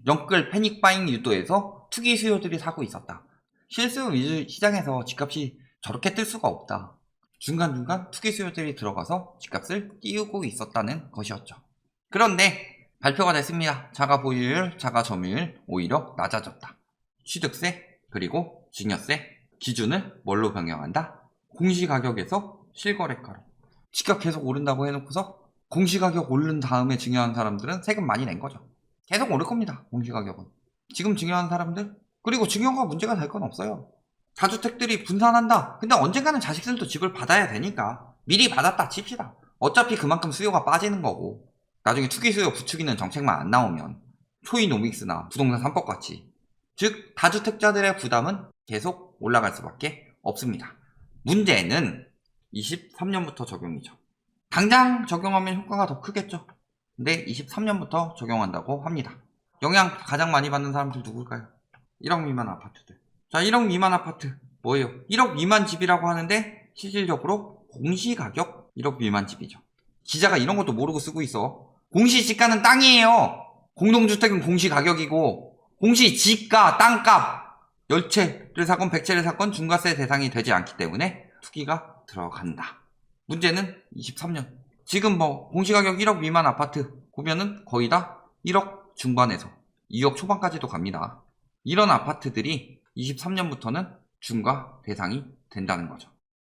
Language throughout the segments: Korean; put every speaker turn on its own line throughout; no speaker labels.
영끌 패닉바잉 유도에서 투기 수요들이 사고 있었다. 실수 위주 시장에서 집값이 저렇게 뜰 수가 없다. 중간중간 투기 수요들이 들어가서 집값을 띄우고 있었다는 것이었죠. 그런데 발표가 됐습니다. 자가 보유율, 자가 점유율 오히려 낮아졌다. 취득세 그리고 증여세 기준을 뭘로 변경한다? 공시가격에서 실거래가로. 집값 계속 오른다고 해놓고서 공시가격 오른 다음에 증여한 사람들은 세금 많이 낸 거죠. 계속 오를 겁니다. 공시가격은. 지금 증여한 사람들 그리고 증여가 문제가 될 건 없어요. 다주택들이 분산한다. 근데 언젠가는 자식들도 집을 받아야 되니까 미리 받았다 칩시다. 어차피 그만큼 수요가 빠지는 거고 나중에 투기 수요 부추기는 정책만 안 나오면 초이노믹스나 부동산 3법 같이 즉 다주택자들의 부담은 계속 올라갈 수밖에 없습니다. 문제는 23년부터 적용이죠. 당장 적용하면 효과가 더 크겠죠. 근데 23년부터 적용한다고 합니다. 영향 가장 많이 받는 사람들 누굴까요? 1억 미만 아파트들. 자, 1억 미만 아파트 뭐예요? 1억 미만 집이라고 하는데 실질적으로 공시가격 1억 미만 집이죠. 기자가 이런 것도 모르고 쓰고 있어. 공시지가는 땅이에요. 공동주택은 공시가격이고 공시지가 땅값 열채를 사건 100채를 사건 중과세 대상이 되지 않기 때문에 투기가 들어간다. 문제는 23년. 지금 뭐 공시가격 1억 미만 아파트 보면은 거의 다 1억 중반에서 2억 초반까지도 갑니다. 이런 아파트들이 23년부터는 중과 대상이 된다는 거죠.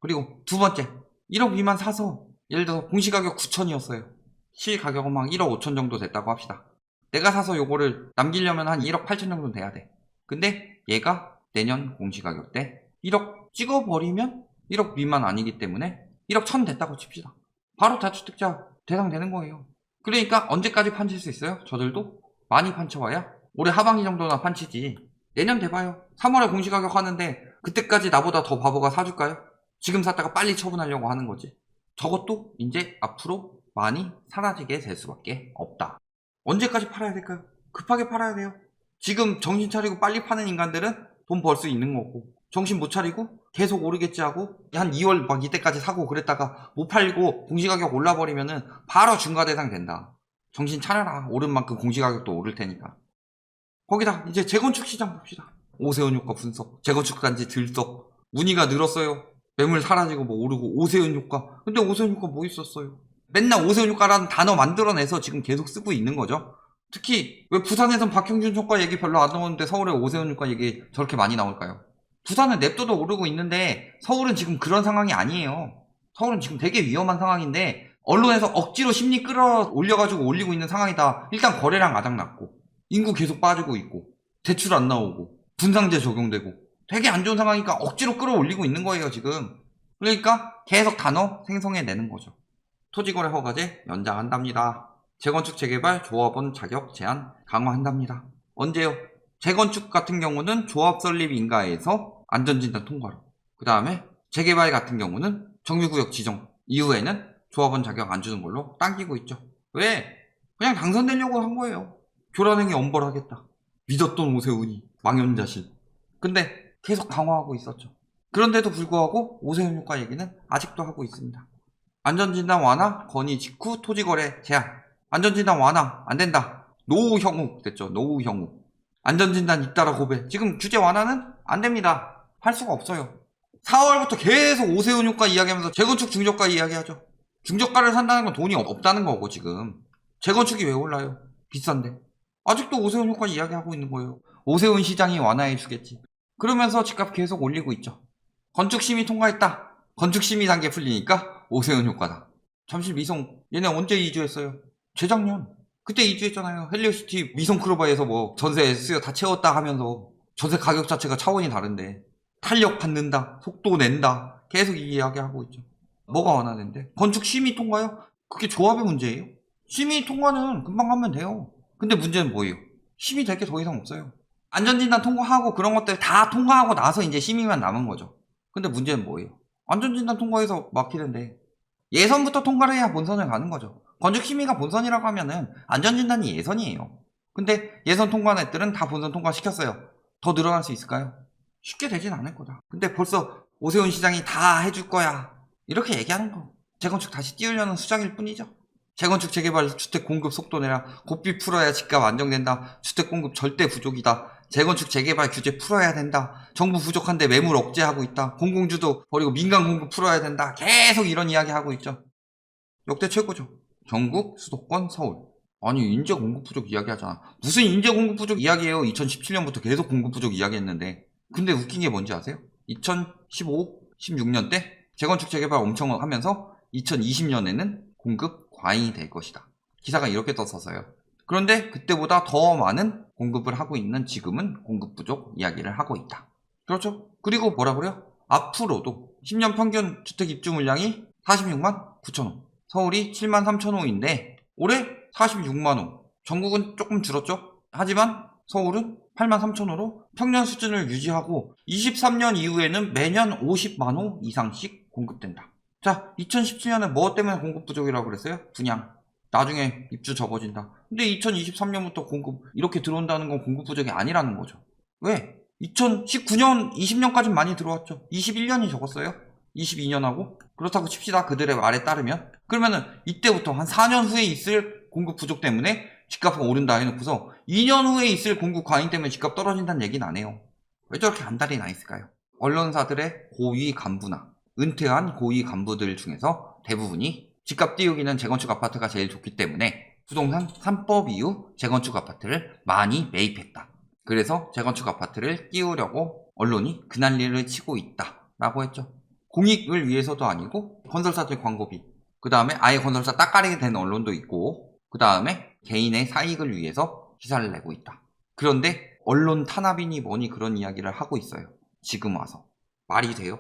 그리고 두 번째, 1억 미만 사서 예를 들어서 공시가격 9천이었어요. 실가격은 막 1억 5천 정도 됐다고 합시다. 내가 사서 요거를 남기려면 한 1억 8천 정도는 돼야 돼. 근데 얘가 내년 공시가격 때 1억 찍어버리면 1억 미만 아니기 때문에 1억 1천 됐다고 칩시다. 바로 다주택자 대상 되는 거예요. 그러니까 언제까지 판칠 수 있어요? 저들도 많이 판쳐와야 올해 하반기 정도나 판치지. 내년 돼봐요. 3월에 공시가격 하는데 그때까지 나보다 더 바보가 사줄까요? 지금 샀다가 빨리 처분하려고 하는 거지. 저것도 이제 앞으로 많이 사라지게 될 수밖에 없다. 언제까지 팔아야 될까요? 급하게 팔아야 돼요. 지금 정신 차리고 빨리 파는 인간들은 돈 벌 수 있는 거고 정신 못 차리고 계속 오르겠지 하고 한 2월 막 이때까지 사고 그랬다가 못 팔고 공시가격 올라버리면은 바로 중과대상 된다. 정신 차려라. 오른 만큼 공시가격도 오를 테니까. 거기다 이제 재건축 시장 봅시다. 오세훈 효과 분석, 재건축 단지 들썩, 문의가 늘었어요. 매물 사라지고 뭐 오르고 오세훈 효과. 근데 오세훈 효과 뭐 있었어요? 맨날 오세훈 효과라는 단어 만들어내서 지금 계속 쓰고 있는 거죠. 특히 왜 부산에선 박형준 효과 얘기 별로 안 나오는데 서울에 오세훈 효과 얘기 저렇게 많이 나올까요? 부산은 냅둬도 오르고 있는데 서울은 지금 그런 상황이 아니에요. 서울은 지금 되게 위험한 상황인데 언론에서 억지로 심리 끌어올려가지고 올리고 있는 상황이다. 일단 거래량 아작났고 인구 계속 빠지고 있고 대출 안 나오고 분상제 적용되고 되게 안 좋은 상황이니까 억지로 끌어올리고 있는 거예요 지금. 그러니까 계속 단어 생성해내는 거죠. 토지거래 허가제 연장한답니다. 재건축 재개발 조합원 자격 제한 강화한답니다. 언제요? 재건축 같은 경우는 조합 설립 인가에서 안전진단 통과로, 그 다음에 재개발 같은 경우는 정유구역 지정 이후에는 조합원 자격 안 주는 걸로 당기고 있죠. 왜? 그냥 당선되려고 한 거예요. 교란행위 엄벌하겠다. 믿었던 오세훈이 망연자실. 근데 계속 강화하고 있었죠. 그런데도 불구하고 오세훈 효과 얘기는 아직도 하고 있습니다. 안전진단 완화 건의 직후 토지거래 제한. 안전진단 완화 안 된다. 노후 형우 됐죠. 노후 형우. 안전진단 잇따라 고배. 지금 규제 완화는 안 됩니다. 할 수가 없어요. 4월부터 계속 오세훈 효과 이야기하면서 재건축 중저가 이야기하죠. 중저가를 산다는 건 돈이 없다는 거고 지금. 재건축이 왜 올라요? 비싼데. 아직도 오세훈 효과 이야기하고 있는 거예요. 오세훈 시장이 완화해 주겠지. 그러면서 집값 계속 올리고 있죠. 건축심의 통과했다. 건축심의 단계 풀리니까 오세훈 효과다. 잠실 미송 얘네 언제 이주했어요? 재작년. 그때 이주했잖아요. 헬리오시티 미송클로버에서 뭐 전세 수요 다 채웠다 하면서 전세 가격 자체가 차원이 다른데 탄력 받는다, 속도 낸다 계속 이 이야기하고 있죠. 뭐가 완화된대? 건축 심의 통과요? 그게 조합의 문제예요. 심의 통과는 금방 하면 돼요. 근데 문제는 뭐예요? 심의 될 게 더 이상 없어요. 안전진단 통과하고 그런 것들 다 통과하고 나서 이제 심의만 남은 거죠. 근데 문제는 뭐예요? 안전진단 통과해서 막히는데 예선부터 통과를 해야 본선을 가는 거죠. 건축심의가 본선이라고 하면은 안전진단이 예선이에요. 근데 예선 통과한 애들은 다 본선 통과시켰어요. 더 늘어날 수 있을까요? 쉽게 되진 않을 거다. 근데 벌써 오세훈 시장이 다 해줄 거야 이렇게 얘기하는 거 재건축 다시 띄우려는 수작일 뿐이죠. 재건축 재개발 주택 공급 속도 내라. 고삐 풀어야 집값 안정된다. 주택 공급 절대 부족이다. 재건축 재개발 규제 풀어야 된다. 정부 부족한데 매물 억제하고 있다. 공공주도 버리고 민간 공급 풀어야 된다. 계속 이런 이야기 하고 있죠. 역대 최고죠. 전국, 수도권, 서울. 아니 인재 공급 부족 이야기하잖아. 무슨 인재 공급 부족 이야기예요. 2017년부터 계속 공급 부족 이야기했는데. 근데 웃긴 게 뭔지 아세요? 2015, 16년 때 재건축 재개발 엄청 하면서 2020년에는 공급 과잉이 될 것이다. 기사가 이렇게 떴었어요. 그런데 그때보다 더 많은 공급을 하고 있는 지금은 공급 부족 이야기를 하고 있다. 그렇죠? 그리고 뭐라 그래요? 앞으로도 10년 평균 주택 입주 물량이 46만 9천호, 서울이 7만 3천호인데 올해 46만호, 전국은 조금 줄었죠? 하지만 서울은 8만 3천호로 평년 수준을 유지하고 23년 이후에는 매년 50만호 이상씩 공급된다. 자, 2017년에 뭐 때문에 공급 부족이라고 그랬어요? 분양. 나중에 입주 접어진다. 근데 2023년부터 공급 이렇게 들어온다는 건 공급 부족이 아니라는 거죠. 왜? 2019년, 20년까지는 많이 들어왔죠. 21년이 적었어요. 22년하고. 그렇다고 칩시다. 그들의 말에 따르면. 그러면은 이때부터 한 4년 후에 있을 공급 부족 때문에 집값이 오른다 해놓고서 2년 후에 있을 공급 과잉 때문에 집값 떨어진다는 얘기는 안 해요. 왜 저렇게 안달이 나 있을까요? 언론사들의 고위 간부나 은퇴한 고위 간부들 중에서 대부분이 집값 띄우기는 재건축 아파트가 제일 좋기 때문에 부동산 3법 이후 재건축 아파트를 많이 매입했다. 그래서 재건축 아파트를 띄우려고 언론이 그난리를 치고 있다 라고 했죠. 공익을 위해서도 아니고 건설사들 광고비, 그 다음에 아예 건설사 따까리게 된 언론도 있고, 그 다음에 개인의 사익을 위해서 기사를 내고 있다. 그런데 언론 탄압이니 뭐니 그런 이야기를 하고 있어요. 지금 와서. 말이 돼요?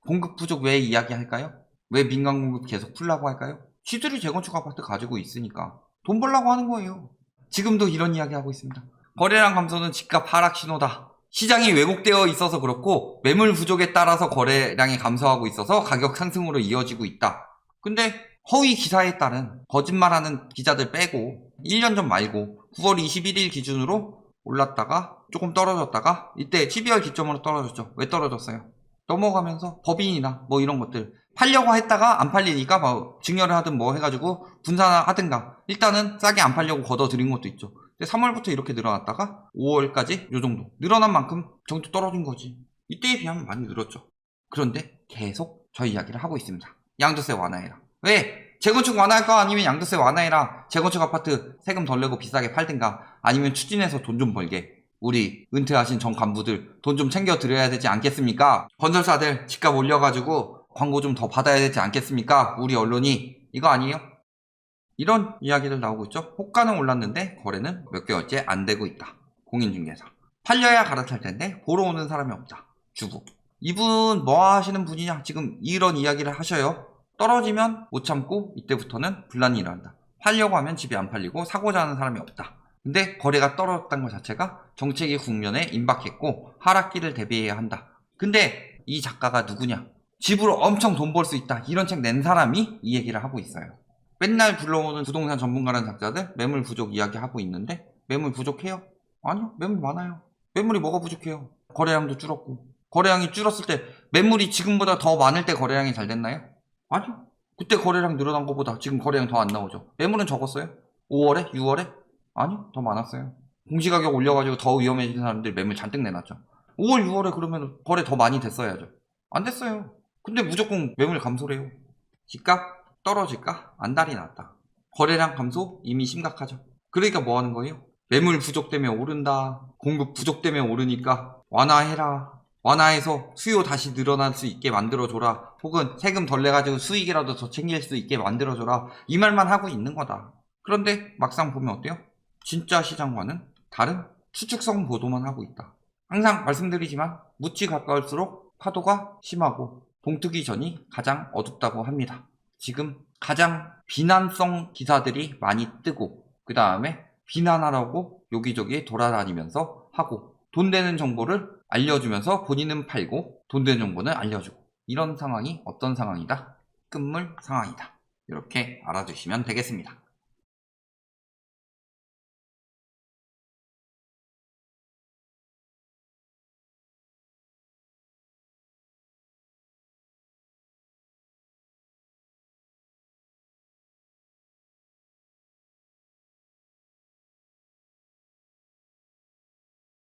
공급 부족 왜 이야기할까요? 왜 민간 공급 계속 풀라고 할까요? 지들이 재건축 아파트 가지고 있으니까 돈 벌라고 하는 거예요. 지금도 이런 이야기 하고 있습니다. 거래량 감소는 집값 하락 신호다. 시장이 왜곡되어 있어서 그렇고 매물 부족에 따라서 거래량이 감소하고 있어서 가격 상승으로 이어지고 있다. 근데 허위 기사에 따른 거짓말하는 기자들 빼고 1년 전 말고 9월 21일 기준으로 올랐다가 조금 떨어졌다가 이때 12월 기점으로 떨어졌죠. 왜 떨어졌어요? 넘어가면서 법인이나 뭐 이런 것들 팔려고 했다가 안 팔리니까 뭐 증여를 하든 뭐 해가지고 분산하든가 일단은 싸게 안 팔려고 걷어들인 것도 있죠. 근데 3월부터 이렇게 늘어났다가 5월까지 요 정도 늘어난 만큼 정도 떨어진 거지. 이때에 비하면 많이 늘었죠. 그런데 계속 저 이야기를 하고 있습니다. 양도세 완화해라. 왜? 재건축 완화할 거 아니면 양도세 완화해라. 재건축 아파트 세금 덜 내고 비싸게 팔든가 아니면 추진해서 돈 좀 벌게. 우리 은퇴하신 전 간부들 돈 좀 챙겨 드려야 되지 않겠습니까? 건설사들 집값 올려가지고 광고 좀 더 받아야 되지 않겠습니까? 우리 언론이. 이거 아니에요? 이런 이야기들 나오고 있죠. 호가는 올랐는데 거래는 몇 개월째 안 되고 있다. 공인중개사. 팔려야 갈아탈 텐데 보러 오는 사람이 없다. 주부. 이분 뭐 하시는 분이냐? 지금 이런 이야기를 하셔요. 떨어지면 못 참고 이때부터는 분란이 일어난다. 팔려고 하면 집이 안 팔리고 사고자 하는 사람이 없다. 근데 거래가 떨어졌다는 것 자체가 정책의 국면에 임박했고 하락기를 대비해야 한다. 근데 이 작가가 누구냐? 집으로 엄청 돈 벌 수 있다. 이런 책 낸 사람이 이 얘기를 하고 있어요. 맨날 불러오는 부동산 전문가라는 작자들 매물 부족 이야기하고 있는데 매물 부족해요? 아니요. 매물 많아요. 매물이 뭐가 부족해요? 거래량도 줄었고. 거래량이 줄었을 때 매물이 지금보다 더 많을 때 거래량이 잘 됐나요? 아니요. 그때 거래량 늘어난 것보다 지금 거래량 더 안 나오죠. 매물은 적었어요? 5월에? 6월에? 아니요. 더 많았어요. 공시가격 올려가지고 더 위험해진 사람들 매물 잔뜩 내놨죠. 5월, 6월에 그러면 거래 더 많이 됐어야죠. 안 됐어요. 근데 무조건 매물 감소래요. 집값 떨어질까? 안달이 났다. 거래량 감소 이미 심각하죠. 그러니까 뭐 하는 거예요? 매물 부족 때문에 오른다. 공급 부족 때문에 오르니까 완화해라. 완화해서 수요 다시 늘어날 수 있게 만들어줘라. 혹은 세금 덜 내가지고 수익이라도 더 챙길 수 있게 만들어줘라. 이 말만 하고 있는 거다. 그런데 막상 보면 어때요? 진짜 시장과는 다른 추측성 보도만 하고 있다. 항상 말씀드리지만 묻지 가까울수록 파도가 심하고 동트기 전이 가장 어둡다고 합니다. 지금 가장 비난성 기사들이 많이 뜨고 그 다음에 비난하라고 여기저기 돌아다니면서 하고 돈 되는 정보를 알려주면서 본인은 팔고 돈 되는 정보는 알려주고 이런 상황이 어떤 상황이다? 끝물 상황이다. 이렇게 알아두시면 되겠습니다.